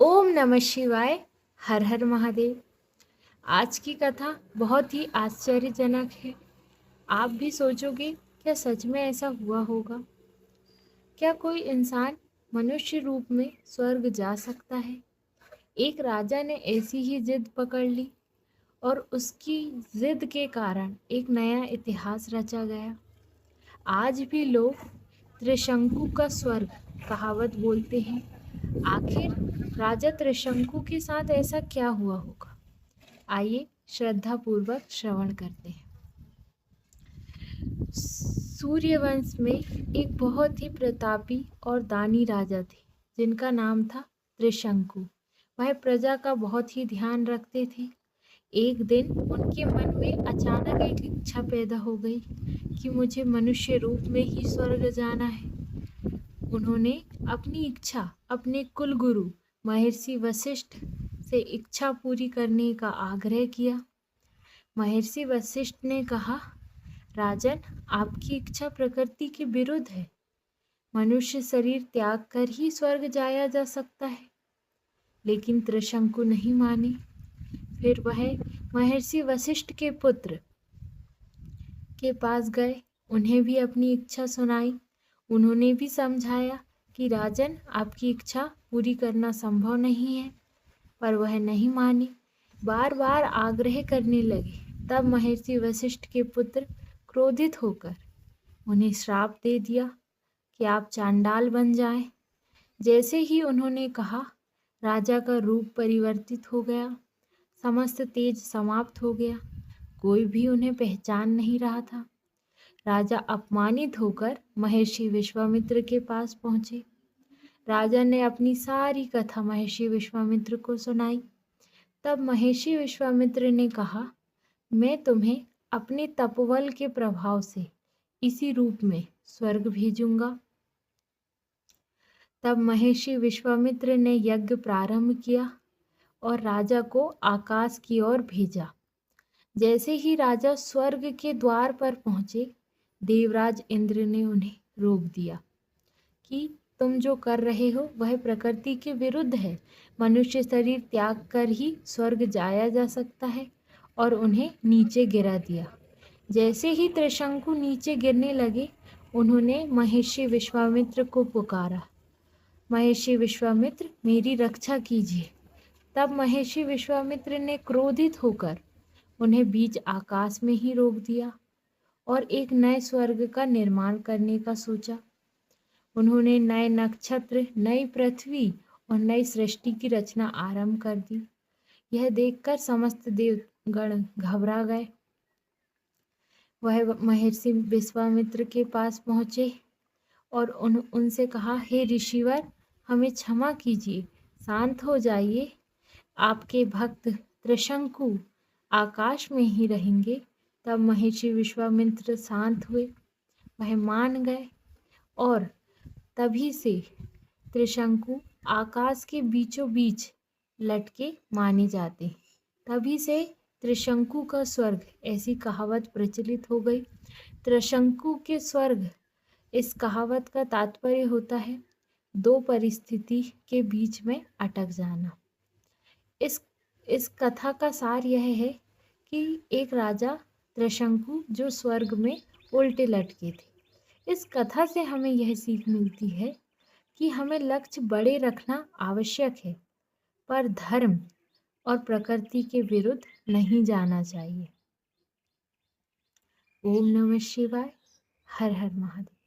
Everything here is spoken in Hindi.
ओम नमः शिवाय। हर हर महादेव। आज की कथा बहुत ही आश्चर्यजनक है। आप भी सोचोगे, क्या सच में ऐसा हुआ होगा? क्या कोई इंसान मनुष्य रूप में स्वर्ग जा सकता है? एक राजा ने ऐसी ही जिद पकड़ ली और उसकी जिद के कारण एक नया इतिहास रचा गया। आज भी लोग त्रिशंकु का स्वर्ग कहावत बोलते हैं। आखिर राजा त्रिशंकु के साथ ऐसा क्या हुआ होगा? आइए श्रद्धापूर्वक श्रवण करते हैं। सूर्यवंश में एक बहुत ही प्रतापी और दानी राजा थे जिनका नाम था त्रिशंकु। वह प्रजा का बहुत ही ध्यान रखते थे। एक दिन उनके मन में अचानक एक इच्छा पैदा हो गई कि मुझे मनुष्य रूप में ही स्वर्ग जाना है। उन्होंने अपनी इच्छा अपने कुलगुरु महर्षि वशिष्ठ से इच्छा पूरी करने का आग्रह किया। महर्षि वशिष्ठ ने कहा, राजन, आपकी इच्छा प्रकृति के विरुद्ध है। मनुष्य शरीर त्याग कर ही स्वर्ग जाया जा सकता है। लेकिन त्रिशंकु नहीं माने। फिर वह महर्षि वशिष्ठ के पुत्र के पास गए, उन्हें भी अपनी इच्छा सुनाई। उन्होंने भी समझाया कि राजन, आपकी इच्छा पूरी करना संभव नहीं है, पर वह नहीं माने। बार बार आग्रह करने लगे। तब महर्षि वशिष्ठ के पुत्र क्रोधित होकर उन्हें श्राप दे दिया कि आप चांडाल बन जाएं। जैसे ही उन्होंने कहा, राजा का रूप परिवर्तित हो गया। समस्त तेज समाप्त हो गया। कोई भी उन्हें पहचान नहीं रहा था। राजा अपमानित होकर महर्षि विश्वामित्र के पास पहुंचे। राजा ने अपनी सारी कथा महर्षि विश्वामित्र को सुनाई। तब महर्षि विश्वामित्र ने कहा, मैं तुम्हें अपने तपोबल के प्रभाव से इसी रूप में स्वर्ग भेजूंगा। तब महर्षि विश्वामित्र ने यज्ञ प्रारंभ किया और राजा को आकाश की ओर भेजा। जैसे ही राजा स्वर्ग के द्वार पर पहुंचे, देवराज इंद्र ने उन्हें रोक दिया कि तुम जो कर रहे हो वह प्रकृति के विरुद्ध है। मनुष्य शरीर त्याग कर ही स्वर्ग जाया जा सकता है, और उन्हें नीचे गिरा दिया। जैसे ही त्रिशंकु नीचे गिरने लगे, उन्होंने महर्षि विश्वामित्र को पुकारा, महर्षि विश्वामित्र, मेरी रक्षा कीजिए। तब महर्षि विश्वामित्र ने क्रोधित होकर उन्हें बीच आकाश में ही रोक दिया और एक नए स्वर्ग का निर्माण करने का सोचा। उन्होंने नए नक्षत्र, नई पृथ्वी और नई सृष्टि की रचना आरंभ कर दी। यह देखकर समस्त देवगण घबरा गए। वह महर्षि विश्वामित्र के पास पहुँचे और उनसे कहा, हे ऋषिवर, हमें क्षमा कीजिए, शांत हो जाइए। आपके भक्त त्रिशंकु आकाश में ही रहेंगे। तब महर्षि विश्वामित्र शांत हुए, वह मान गए और तभी से त्रिशंकु आकाश के बीचों बीच लटके माने जाते। तभी से त्रिशंकु का स्वर्ग, ऐसी कहावत प्रचलित हो गई। त्रिशंकु के स्वर्ग, इस कहावत का तात्पर्य होता है दो परिस्थिति के बीच में अटक जाना। इस कथा का सार यह है कि एक राजा त्रिशंकु जो स्वर्ग में उल्टे लटके थे। इस कथा से हमें यह सीख मिलती है कि हमें लक्ष्य बड़े रखना आवश्यक है, पर धर्म और प्रकृति के विरुद्ध नहीं जाना चाहिए। ओम नमः शिवाय। हर हर महादेव।